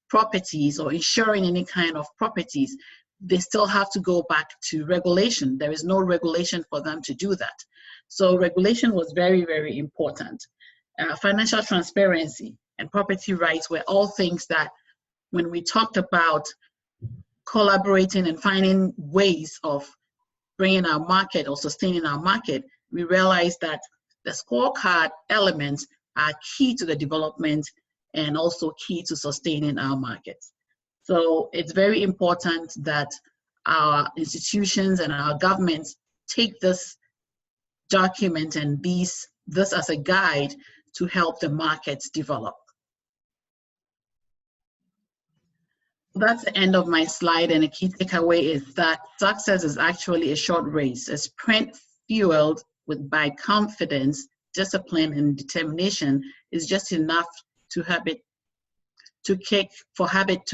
S4: properties or insuring any kind of properties, they still have to go back to regulation. There is no regulation for them to do that. So regulation was very, very important. Financial transparency and property rights were all things that when we talked about collaborating and finding ways of bringing our market or sustaining our market, we realized that the scorecard elements are key to the development and also key to sustaining our markets. So it's very important that our institutions and our governments take this document and this as a guide to help the markets develop. That's the end of my slide, and a key takeaway is that success is actually a short race, a sprint fueled by confidence, discipline, and determination is just enough for habit to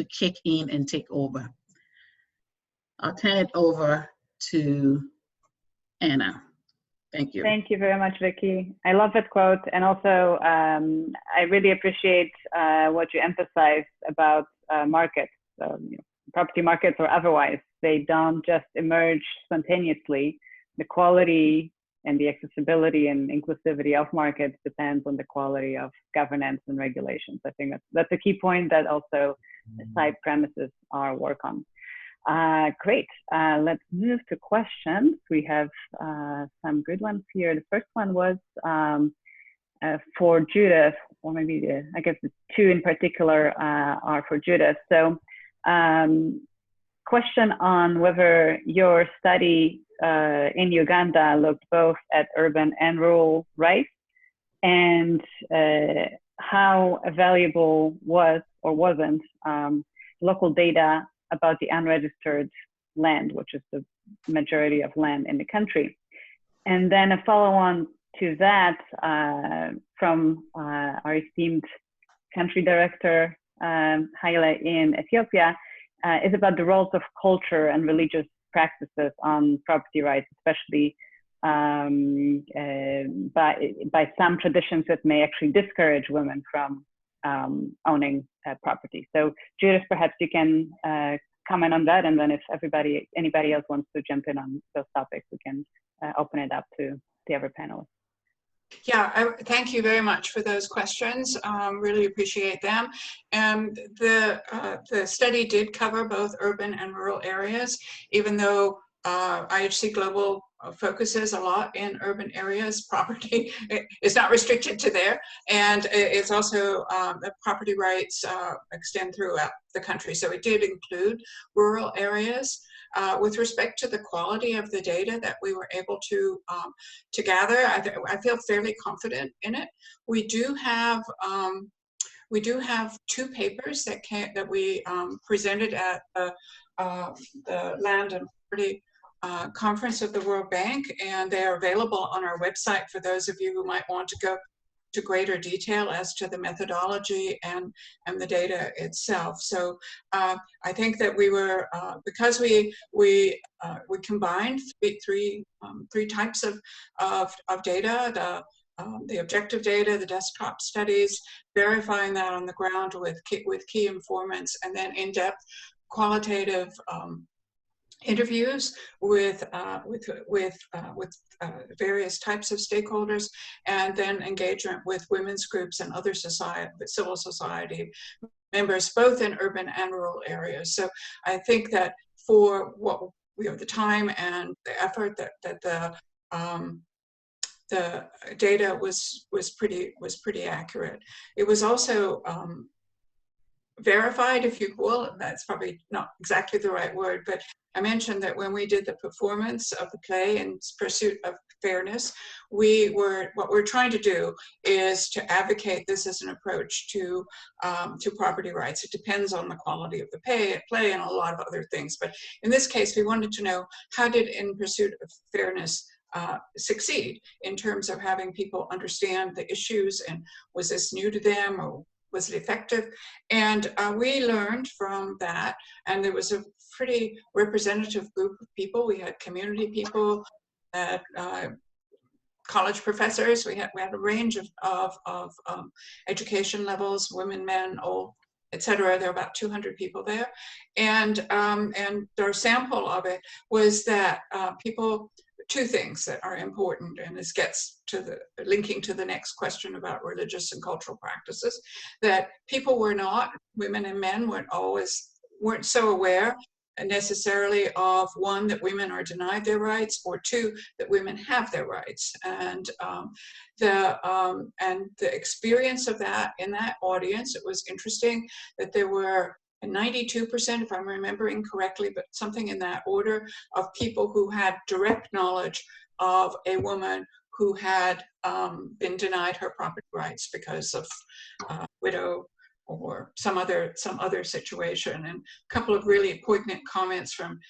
S4: kick in and take over. I'll turn it over to Anna. Thank you.
S1: Thank you very much, Vicky. I love that quote, and also I really appreciate what you emphasized about markets, property markets or otherwise. They don't just emerge spontaneously. The quality and the accessibility and inclusivity of markets depends on the quality of governance and regulations. I think that's a key point that also side premises our work on. Great, let's move to questions. We have some good ones here. The first one was for Judith, or maybe I guess the two in particular are for Judith. So question on whether your study in Uganda looked both at urban and rural rights, and how valuable was or wasn't local data about the unregistered land, which is the majority of land in the country. And then a follow-on to that from our esteemed country director, Haile in Ethiopia, is about the roles of culture and religious practices on property rights, especially by some traditions that may actually discourage women from owning property. So Judith, perhaps you can comment on that, and then if anybody else wants to jump in on those topics, we can open it up to the other panelists.
S3: Yeah, thank you very much for those questions. Really appreciate them. And the study did cover both urban and rural areas, even though IHC Global focuses a lot in urban areas. Property is not restricted to there, and it's also the property rights extend throughout the country. So it did include rural areas. With respect to the quality of the data that we were able to gather, I feel fairly confident in it. We do have 2 papers that we presented at the Land and Property Conference of the World Bank, and they are available on our website for those of you who might want to go to greater detail as to the methodology and the data itself. So I think that we were because we combined three types of data, the objective data, the desktop studies, verifying that on the ground with key informants, and then in-depth qualitative interviews with various types of stakeholders, and then engagement with women's groups and other civil society members, both in urban and rural areas. So I think that for the time and the effort that the data was pretty accurate. It was also verified, if you will. That's probably not exactly the right word, but I mentioned that when we did the performance of the play in pursuit of fairness, what we're trying to do is to advocate this as an approach to property rights. It depends on the quality of the play and a lot of other things. But in this case, we wanted to know, how did In Pursuit of Fairness succeed in terms of having people understand the issues, and was this new to them, or was it effective? And we learned from that, and there was a pretty representative group of people. We had community people, college professors. We had a range of education levels, women, men, old, etc. There were about 200 people there, and our sample of it was that people. 2 things that are important, and this gets to linking to the next question about religious and cultural practices, that people women and men weren't so aware necessarily of, 1, that women are denied their rights, or 2, that women have their rights. And the experience of that in that audience, it was interesting that there were 92%, if I'm remembering correctly, but something in that order, of people who had direct knowledge of a woman who had been denied her property rights because of widow or some other situation. And a couple of really poignant comments from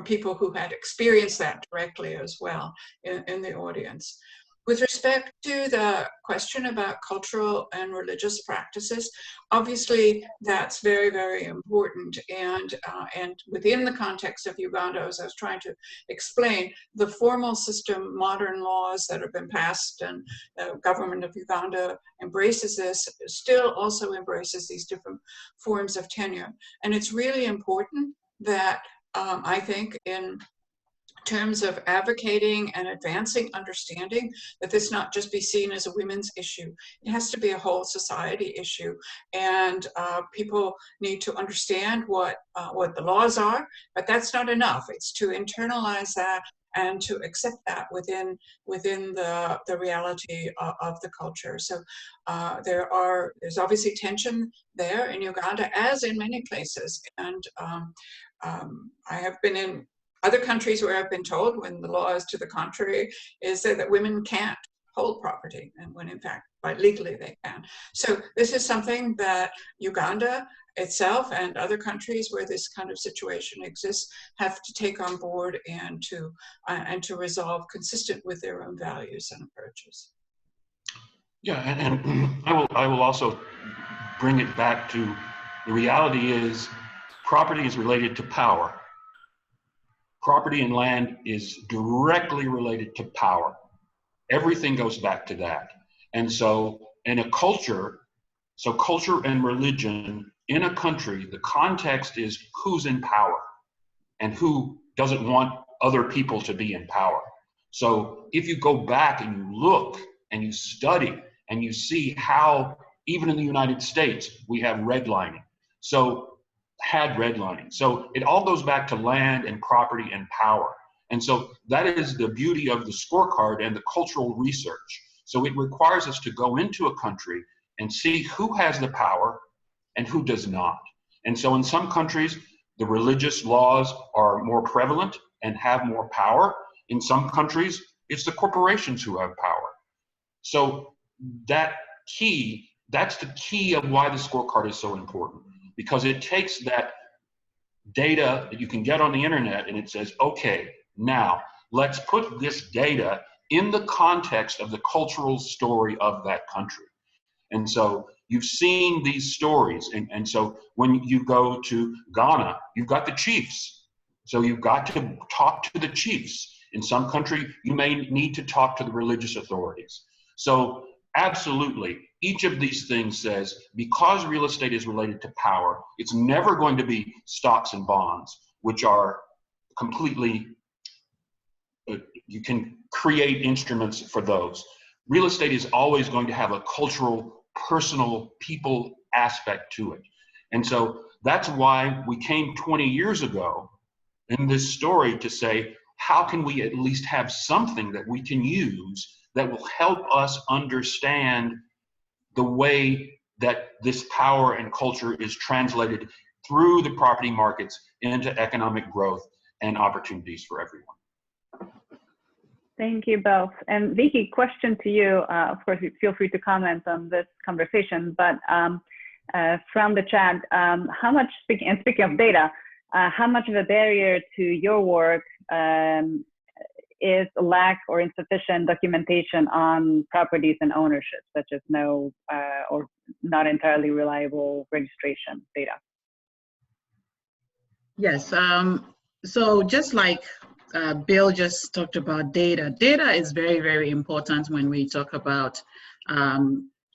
S3: people who had experienced that directly as well in the audience. With respect to the question about cultural and religious practices, obviously that's very, very important. And within the context of Uganda, as I was trying to explain, the formal system, modern laws that have been passed, and the government of Uganda embraces this, still also embraces these different forms of tenure. And it's really important that I think in terms of advocating and advancing understanding, that this not just be seen as a women's issue. It has to be a whole society issue, and people need to understand what the laws are, but that's not enough. It's to internalize that and to accept that within the reality of the culture. So there's obviously tension there in Uganda, as in many places, and I have been in other countries where I've been told, when the law is to the contrary, is that women can't hold property, and when in fact, legally they can. So this is something that Uganda itself and other countries where this kind of situation exists have to take on board and to resolve consistent with their own values and approaches.
S2: Yeah, and I will also bring it back to the reality is property is related to power. Property and land is directly related to power. Everything goes back to that. And so in a culture, so culture and religion in a country, the context is who's in power and who doesn't want other people to be in power. So if you go back and you look and you study and you see how, even in the United States, we have redlining. So it all goes back to land and property and power. And so that is the beauty of the scorecard and the cultural research. So it requires us to go into a country and see who has the power and who does not. And so in some countries, the religious laws are more prevalent and have more power. In some countries, it's the corporations who have power. So that's the key of why the scorecard is so important, because it takes that data that you can get on the internet and it says, okay, now let's put this data in the context of the cultural story of that country. And so you've seen these stories. And so when you go to Ghana, you've got the chiefs. So you've got to talk to the chiefs. In some country, you may need to talk to the religious authorities. So absolutely, each of these things says, because real estate is related to power, it's never going to be stocks and bonds, which are completely, you can create instruments for those. Real estate is always going to have a cultural, personal, people aspect to it. And so that's why we came 20 years ago in this story to say, how can we at least have something that we can use that will help us understand the way that this power and culture is translated through the property markets into economic growth and opportunities for everyone.
S1: Thank you both. And Vicky, question to you. Of course, feel free to comment on this conversation, but from the chat, how much, speaking of data, how much of a barrier to your work is lack or insufficient documentation on properties and ownership, such as no or not entirely reliable registration data?
S4: Yes, so just like Bill just talked about data. Data is very, very important when we talk about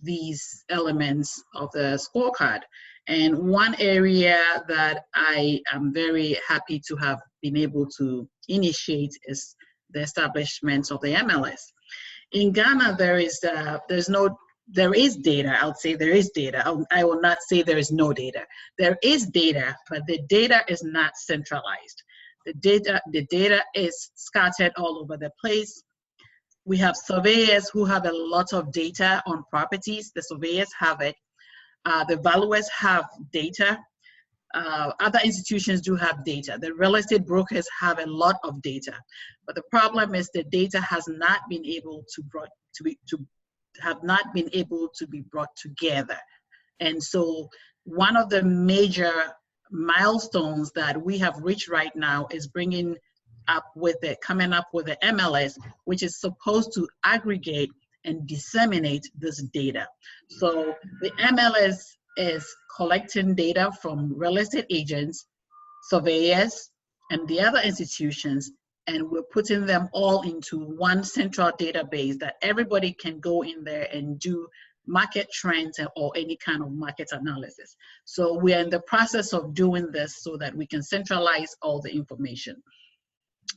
S4: these elements of the scorecard. And one area that I am very happy to have been able to initiate is the establishment of the MLS. In Ghana, there is data. I would say there is data. I will not say there is no data. There is data, but the data is not centralized. The data is scattered all over the place. We have surveyors who have a lot of data on properties. The surveyors have it. The valuers have data. Other institutions do have data. The real estate brokers have a lot of data. But the problem is the data has not been able to be brought together. And so one of the major milestones that we have reached right now is coming up with the MLS, which is supposed to aggregate and disseminate this data. So the MLS is collecting data from real estate agents, surveyors, and the other institutions, and we're putting them all into one central database that everybody can go in there and do market trends or any kind of market analysis. So we're in the process of doing this so that we can centralize all the information.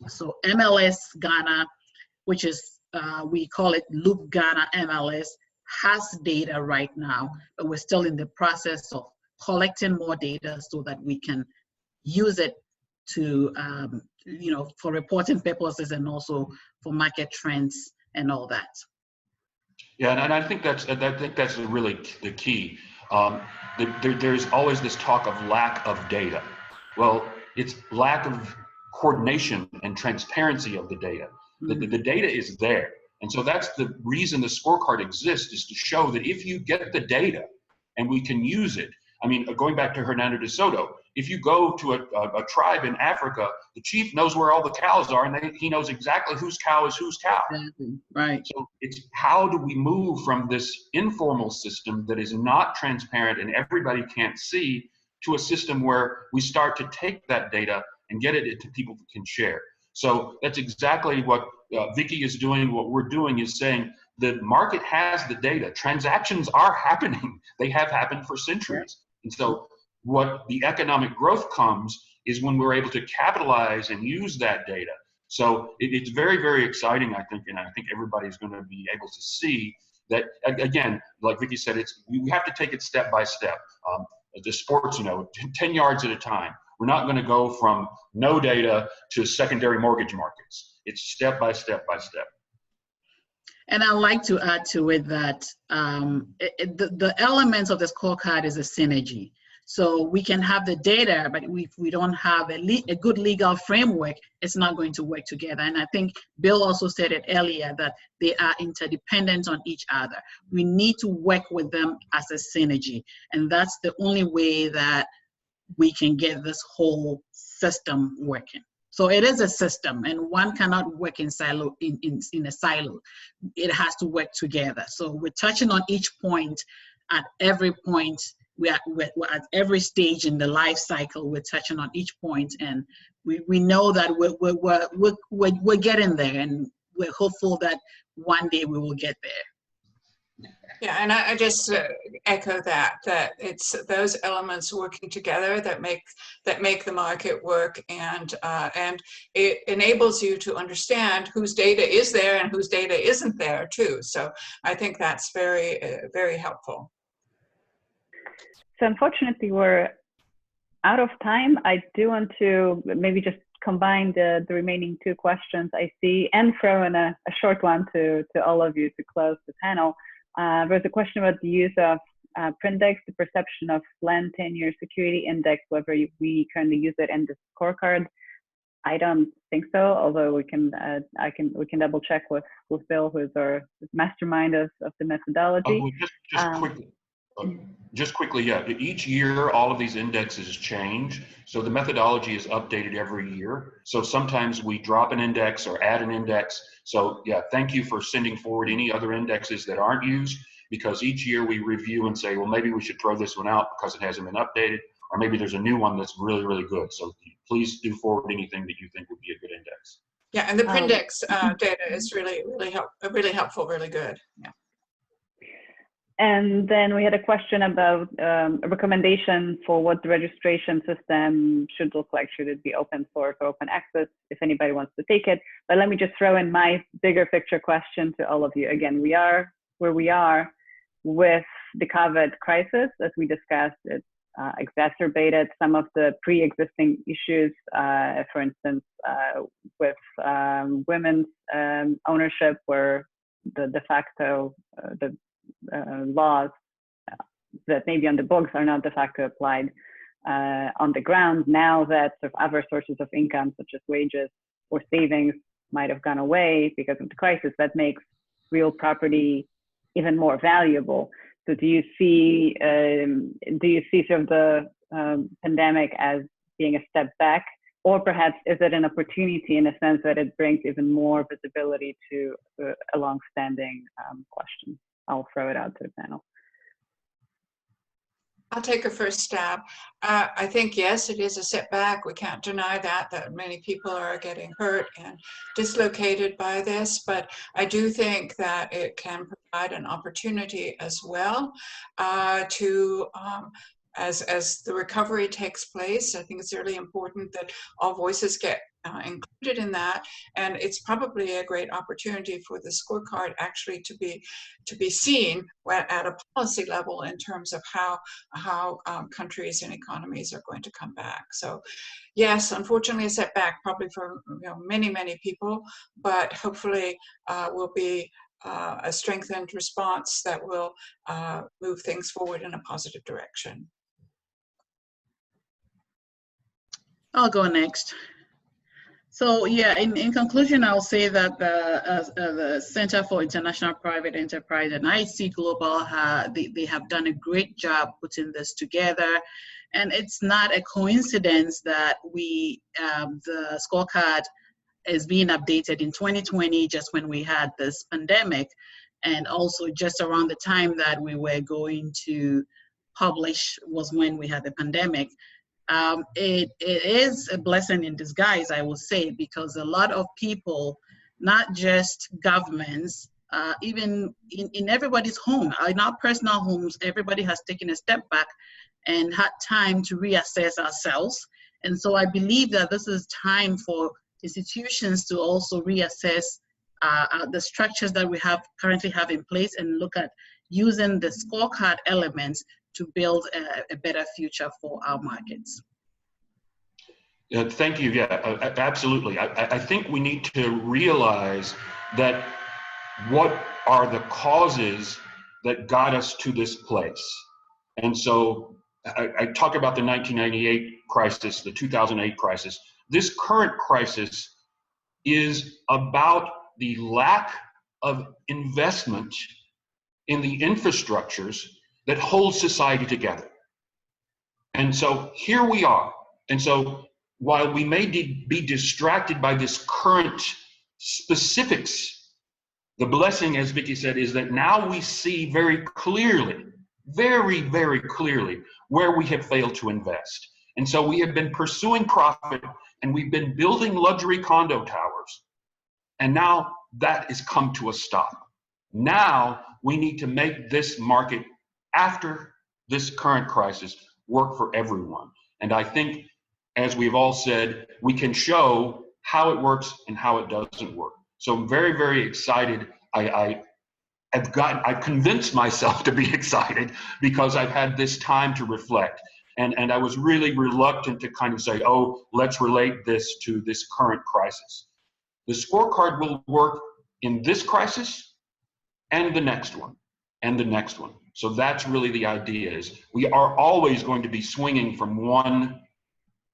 S4: So MLS Ghana, which is, we call it Loop Ghana MLS, has data right now, but we're still in the process of collecting more data so that we can use it to, for reporting purposes and also for market trends and all that.
S2: Yeah, and I think that's really the key. There's always this talk of lack of data. Well, it's lack of coordination and transparency of the data. The data is there. And so that's the reason the scorecard exists, is to show that if you get the data and we can use it. I mean, going back to Hernando de Soto, if you go to a tribe in Africa, the chief knows where all the cows are, and he knows exactly whose cow is whose cow.
S4: Exactly. Right.
S2: So it's how do we move from this informal system that is not transparent and everybody can't see to a system where we start to take that data and get it to people who can share. So that's exactly what Vicky is doing. What we're doing is saying the market has the data. Transactions are happening. They have happened for centuries. And so what the economic growth comes is when we're able to capitalize and use that data. So it's very, very exciting, I think, and I think everybody's going to be able to see that, again, like Vicky said, we have to take it step by step. The sports, 10 yards at a time. We're not going to go from no data to secondary mortgage markets. It's step by step by step.
S4: And I'd like to add to it that the elements of the scorecard is a synergy. So we can have the data, but if we don't have a good legal framework, it's not going to work together. And I think Bill also said it earlier that they are interdependent on each other. We need to work with them as a synergy. And that's the only way that we can get this whole system working. So it is a system, and one cannot work in a silo. It has to work together. So we're touching on each point. At every point, we're at every stage in the life cycle, we're touching on each point, and we know that we're getting there, and we're hopeful that one day we will get there.
S3: Yeah, and I just echo that it's those elements working together that make the market work, and it enables you to understand whose data is there and whose data isn't there too. So I think that's very very helpful.
S1: So unfortunately, we're out of time. I do want to maybe just combine the remaining two questions I see and throw in a short one to all of you to close the panel. There's a question about the use of Prindex, the perception of land tenure security index, whether we currently use it in the scorecard. I don't think so, although we can double check with Bill, who's our mastermind of the methodology.
S2: Just quickly, yeah. Each year, all of these indexes change, so the methodology is updated every year. So sometimes we drop an index or add an index. So yeah, thank you for sending forward any other indexes that aren't used, because each year we review and say, well, maybe we should throw this one out because it hasn't been updated, or maybe there's a new one that's really, really good. So please do forward anything that you think would be a good index.
S3: Yeah, and the Prindex data is really helpful, really good. Yeah.
S1: And then we had a question about a recommendation for what the registration system should look like. Should it be open source or open access, if anybody wants to take it? But let me just throw in my bigger picture question to all of you. Again, we are where we are with the COVID crisis, as we discussed. It's exacerbated some of the pre-existing issues, for instance, with women's ownership, where the de facto, laws that maybe on the books are not de facto applied on the ground. Now that sort of other sources of income, such as wages or savings, might have gone away because of the crisis, that makes real property even more valuable. So do you see sort of the pandemic as being a step back, or perhaps is it an opportunity in a sense that it brings even more visibility to a long-standing question? I'll throw it out to the panel.
S3: I'll take a first stab. I think, yes, it is a setback. We can't deny that many people are getting hurt and dislocated by this, but I do think that it can provide an opportunity as well to as the recovery takes place. I think it's really important that all voices get included in that, and it's probably a great opportunity for the scorecard actually to be seen at a policy level in terms of how countries and economies are going to come back. So yes, unfortunately a setback probably for many people, but hopefully will be a strengthened response that will move things forward in a positive direction.
S4: I'll go next. So yeah, in conclusion, I'll say that the Center for International Private Enterprise and IC Global, they have done a great job putting this together. And it's not a coincidence that the scorecard is being updated in 2020, just when we had this pandemic, and also just around the time that we were going to publish was when we had the pandemic. It is a blessing in disguise, I will say, because a lot of people, not just governments, even in everybody's home, in our personal homes, everybody has taken a step back and had time to reassess ourselves. And so I believe that this is time for institutions to also reassess the structures that we currently have in place and look at using the scorecard elements to build a better future for our markets.
S2: Thank you. Yeah, absolutely. I think we need to realize that what are the causes that got us to this place. And so I talk about the 1998 crisis, the 2008 crisis. This current crisis is about the lack of investment in the infrastructures that hold society together. And so here we are. And so while we may be distracted by this current specifics, the blessing, as Vicky said, is that now we see very clearly, very, very clearly where we have failed to invest. And so we have been pursuing profit and we've been building luxury condo towers. And now that has come to a stop. Now we need to make this market, after this current crisis, work for everyone. And I think, as we've all said, we can show how it works and how it doesn't work. So I'm very, very excited. I've convinced myself to be excited because I've had this time to reflect. And I was really reluctant to kind of say, oh, let's relate this to this current crisis. The scorecard will work in this crisis and the next one and the next one. So that's really the idea, is we are always going to be swinging from one.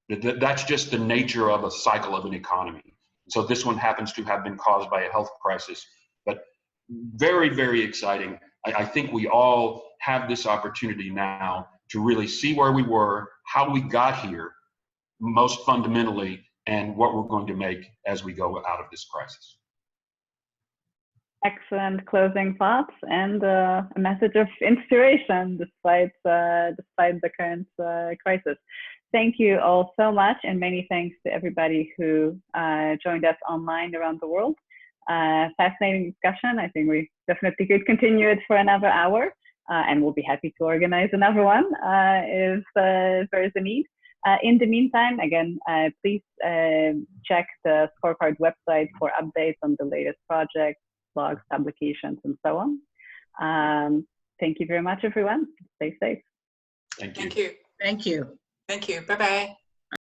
S2: That's just the nature of a cycle of an economy. So this one happens to have been caused by a health crisis, but very, very exciting. I think we all have this opportunity now to really see where we were, how we got here, most fundamentally, and what we're going to make as we go out of this crisis.
S1: Excellent closing thoughts and a message of inspiration despite the current crisis. Thank you all so much, and many thanks to everybody who joined us online around the world. Fascinating discussion. I think we definitely could continue it for another hour, and we'll be happy to organize another one if there is a need. In the meantime, again, please check the Scorecard website for updates on the latest projects, blogs, publications, and so on. Thank you very much, everyone. Stay safe.
S2: Thank you.
S3: Thank you.
S4: Thank you.
S3: Thank you. Bye-bye.